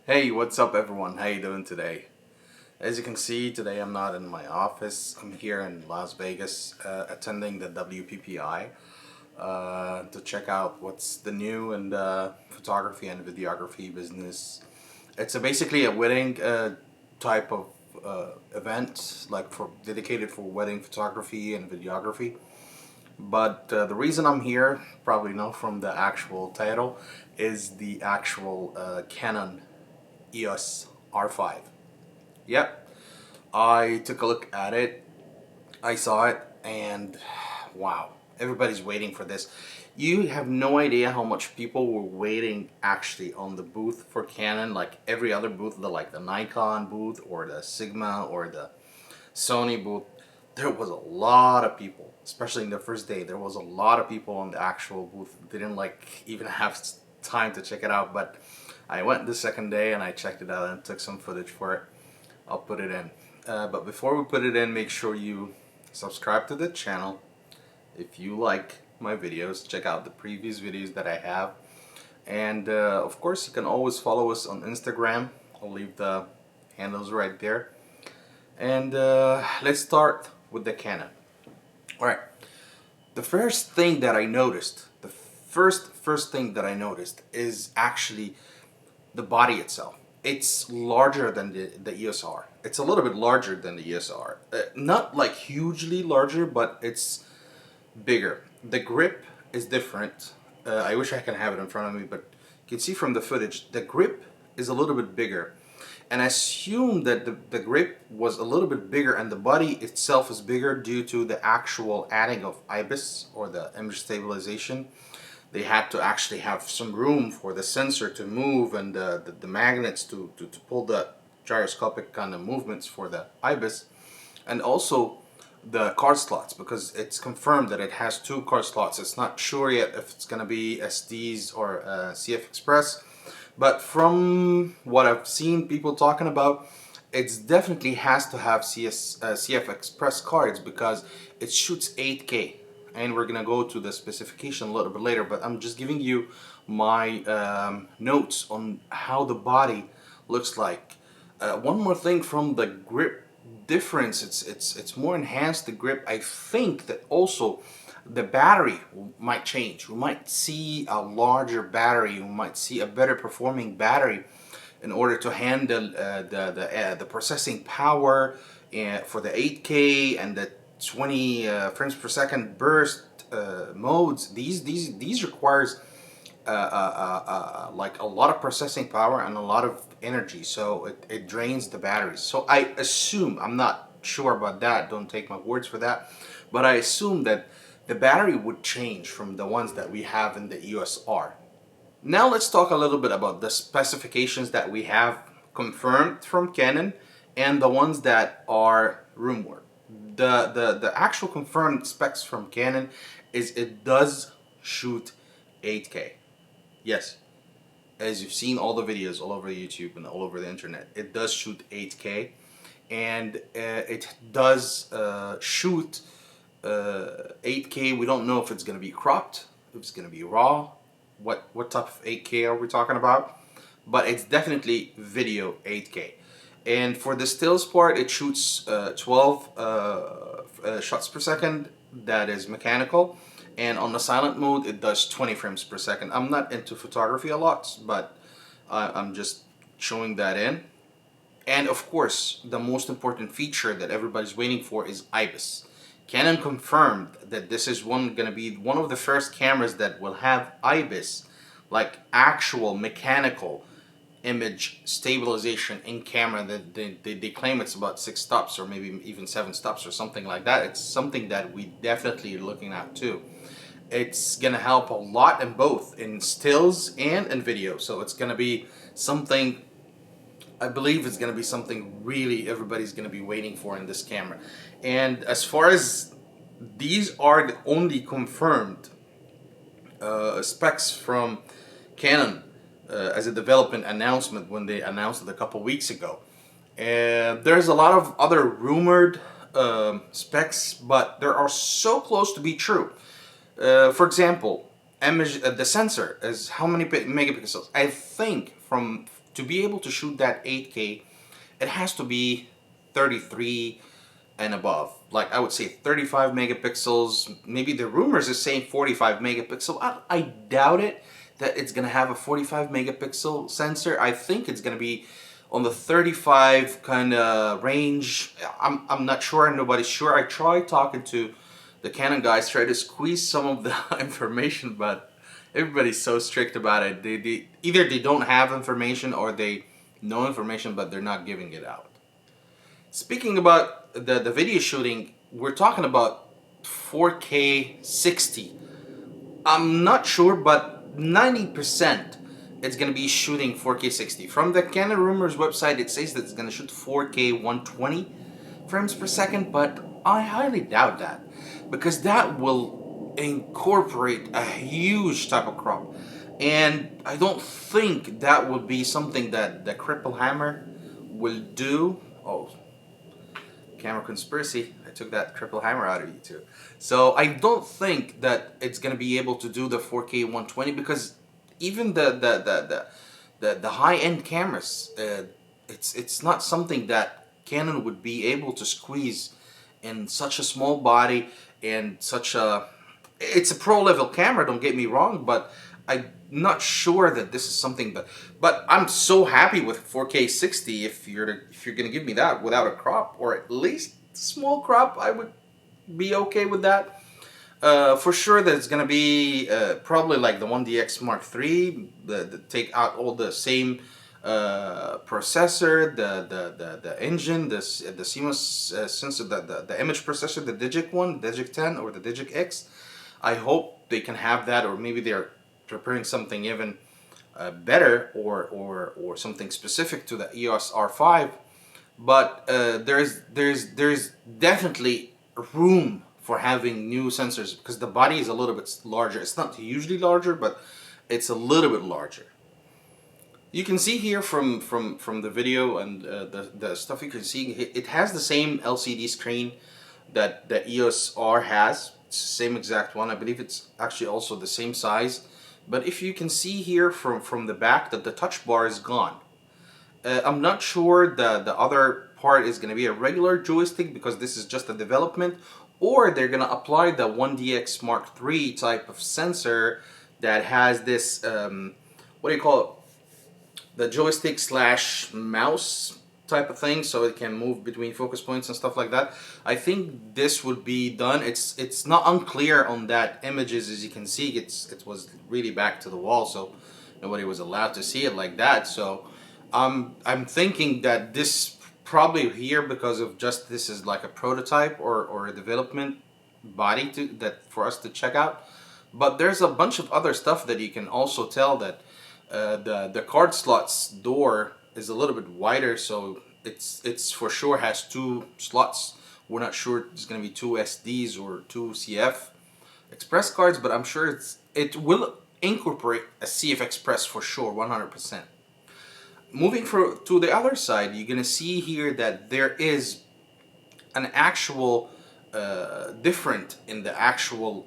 Hey, what's up everyone? How you doing today? As you can see, today I'm not in my office. I'm here in Las Vegas attending the W PPI to check out what's the new in the photography and videography business. It's basically a wedding type of event, like for dedicated for wedding photography and videography. But the reason I'm here, probably know from the actual title, is the actual Canon EOS R5. Yep, I took a look at it. I saw it, and wow, everybody's waiting for this. You have no idea how much people were waiting actually on the booth for Canon, like every other booth, like the Nikon booth or the Sigma or the Sony booth. There was a lot of people, especially in the first day. There was a lot of people on the actual booth. Didn't like even have time to check it out, but I went the second day and I checked it out and took some footage for it. I'll put it in. But before we put it in, make sure you subscribe to the channel. If you like my videos, check out the previous videos that I have. And of course, you can always follow us on Instagram. I'll leave the handles right there. And let's start with the Canon. Alright, the first thing that I noticed, the first thing that I noticed is actually the body itself. It's larger than the EOS R. It's a little bit larger than the EOS R. Not like hugely larger, but it's bigger. The grip is different. I wish I can have it in front of me, but you can see from the footage, the grip is a little bit bigger. And I assume that the grip was a little bit bigger and the body itself is bigger due to the actual adding of IBIS or the image stabilization. They had to actually have some room for the sensor to move and the magnets to pull the gyroscopic kind of movements for the IBIS, and also the card slots, because it's confirmed that it has two card slots. It's not sure yet if it's going to be SDs or CF Express, but from what I've seen people talking about, it definitely has to have CF Express cards because it shoots 8K, and we're gonna go to the specification a little bit later, but I'm just giving you my notes on how the body looks like. One more thing from the grip difference, it's more enhanced, the grip. I think that also the battery might change. We might see a larger battery, we might see a better performing battery in order to handle the processing power for the 8K and the 20 frames per second burst modes. These requires like a lot of processing power and a lot of energy, so it drains the batteries. So I assume, I'm not sure about that, don't take my words for that, but I assume that the battery would change from the ones that we have in the EOS R. Now let's talk a little bit about the specifications that we have confirmed from Canon and the ones that are rumored. The actual confirmed specs from Canon is it does shoot 8K. Yes, as you've seen all the videos all over YouTube and all over the internet, it does shoot 8K, and it does shoot 8K. We don't know if it's going to be cropped, if it's going to be raw, what type of 8K are we talking about, but it's definitely video 8K. And for the stills part, it shoots 12 shots per second, that is mechanical, and on the silent mode it does 20 frames per second. I'm not into photography a lot, but I'm just showing that in. And of course, the most important feature that everybody's waiting for is IBIS. Canon confirmed that this is going to be one of the first cameras that will have IBIS, like actual mechanical image stabilization in camera. That they claim it's about 6 stops or maybe even 7 stops or something like that. It's something that we definitely are looking at too. It's gonna help a lot in both, in stills and in video. So it's gonna be something, I believe it's going to be something really everybody's going to be waiting for in this camera. And as far as these are the only confirmed specs from Canon as a development announcement when they announced it a couple weeks ago. There's a lot of other rumored specs, but they are so close to be true. For example, image, the sensor is how many megapixels? I think from to be able to shoot that 8K, it has to be 33 and above. Like I would say 35 megapixels. Maybe the rumors is saying 45 megapixel. I doubt it that it's gonna have a 45 megapixel sensor. I think it's gonna be on the 35 kind of range. I'm not sure. Nobody's sure. I tried talking to the Canon guys, try to squeeze some of the information, but everybody's so strict about it. They either they don't have information or they know information, but they're not giving it out. Speaking about the video shooting, we're talking about 4K 60. I'm not sure, but 90% it's going to be shooting 4K 60. From the Canon Rumors website, it says that it's going to shoot 4K 120 frames per second, but I highly doubt that, because that will incorporate a huge type of crop, and I don't think that would be something that the cripple hammer will do. Oh, camera conspiracy, I took that triple hammer out of you too. So I don't think that it's gonna be able to do the 4K 120, because even the high-end cameras, it's not something that Canon would be able to squeeze in such a small body and such a, it's a pro level camera, don't get me wrong, but I'm not sure that this is something but I'm so happy with 4K 60. If you're gonna give me that without a crop, or at least small crop, I would be okay with that. For sure that it's gonna be probably like the 1DX Mark III, the take out all the same processor, the engine, the CMOS sensor, the image processor, the Digic one, Digic 10 or the Digic X. I hope they can have that, or maybe they're preparing something even better, or something specific to the EOS R5. But there's definitely room for having new sensors, because the body is a little bit larger. It's not hugely larger, but it's a little bit larger. You can see here from the video and the stuff you can see, it has the same LCD screen that the EOS R has. It's the same exact one. I believe it's actually also the same size. But if you can see here from the back that the touch bar is gone. I'm not sure the other part is going to be a regular joystick, because this is just a development, or they're going to apply the 1DX Mark III type of sensor that has this, what do you call it? The joystick slash mouse type of thing, so it can move between focus points and stuff like that. I think this would be done. It's not unclear on that images. As you can see, it was really back to the wall, so nobody was allowed to see it like that. So I'm thinking that this probably here, because of just this is like a prototype or a development body for us to check out. But there's a bunch of other stuff that you can also tell that the card slots door is a little bit wider, so it's for sure has two slots. We're not sure it's going to be two SDs or two CF Express cards, but I'm sure it will incorporate a CF Express for sure, 100%. Moving to the other side, you're going to see here that there is an actual different in the actual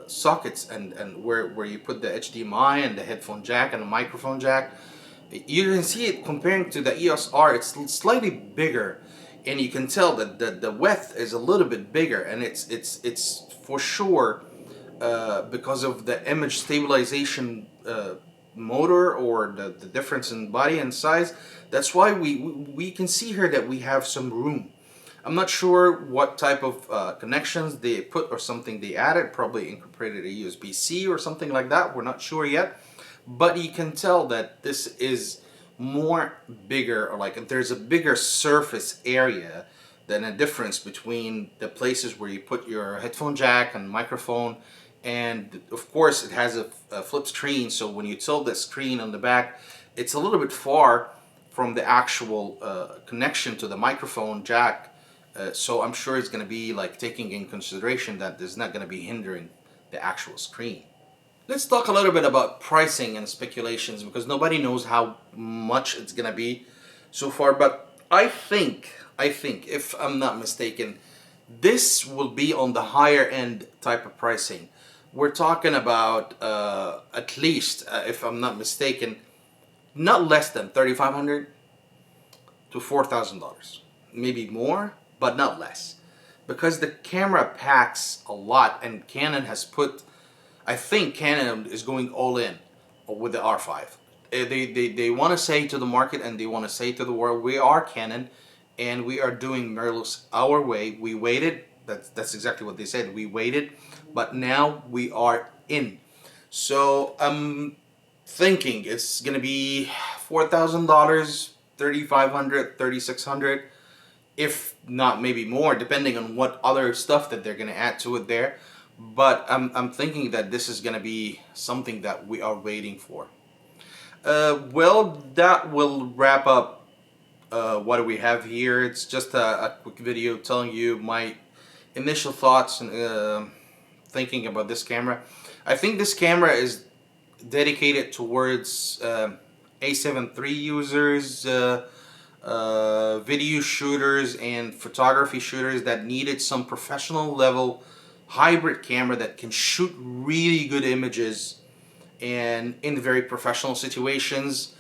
sockets and where you put the HDMI and the headphone jack and the microphone jack. You can see it comparing to the EOS R, it's slightly bigger, and you can tell that the width is a little bit bigger, and it's for sure because of the image stabilization motor, or the difference in body and size. That's why we can see here that we have some room. I'm not sure what type of connections they put or something they added, probably incorporated a USB-C or something like that, we're not sure yet. But you can tell that this is more bigger, or like there's a bigger surface area than a difference between the places where you put your headphone jack and microphone. And of course it has a flip screen, so when you tilt the screen on the back, it's a little bit far from the actual connection to the microphone jack. So I'm sure it's going to be like taking in consideration that there's not going to be hindering the actual screen. Let's talk a little bit about pricing and speculations, because nobody knows how much it's going to be so far. But I think, if I'm not mistaken, this will be on the higher end type of pricing. We're talking about at least, if I'm not mistaken, not less than $3,500 to $4,000, maybe more, but not less, because the camera packs a lot, and Canon has put, I think Canon is going all in with the R5. They want to say to the market, and they want to say to the world, we are Canon, and we are doing mirrorless our way. We waited. That's exactly what they said. We waited, but now we are in. So I'm thinking it's gonna be $4,000, $3,500, $3,600, if not maybe more, depending on what other stuff that they're gonna add to it there. But I'm thinking that this is gonna be something that we are waiting for. Well, that will wrap up what do we have here. It's just a quick video telling you my initial thoughts and thinking about this camera. I think this camera is dedicated towards A7 III users, video shooters and photography shooters that needed some professional level hybrid camera that can shoot really good images and in very professional situations,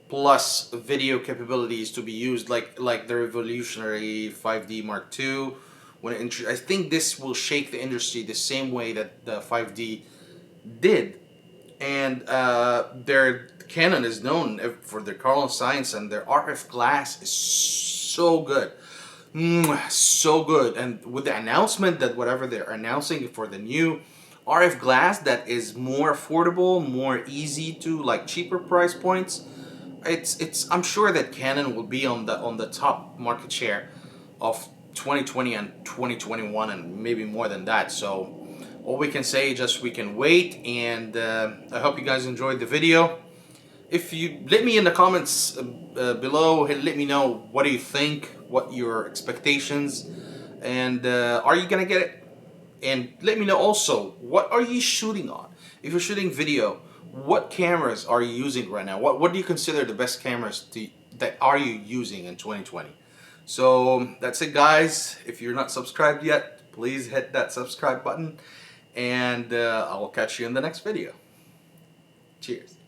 plus video capabilities to be used like the revolutionary 5D Mark II. I think this will shake the industry the same way that the 5D did. And their Canon is known for their color science, and their RF glass is so good. So good. And with the announcement that whatever they're announcing for the new RF glass that is more affordable, more easy to, like, cheaper price points, I'm sure that Canon will be on the top market share of 2020 and 2021, and maybe more than that. So all we can say is just we can wait, and I hope you guys enjoyed the video. If you let me in the comments below, let me know what do you think, what your expectations, and are you gonna get it? And let me know also, what are you shooting on? If you're shooting video, what cameras are you using right now? What do you consider the best cameras that are you using in 2020? So that's it, guys. If you're not subscribed yet, please hit that subscribe button, and I will catch you in the next video. Cheers.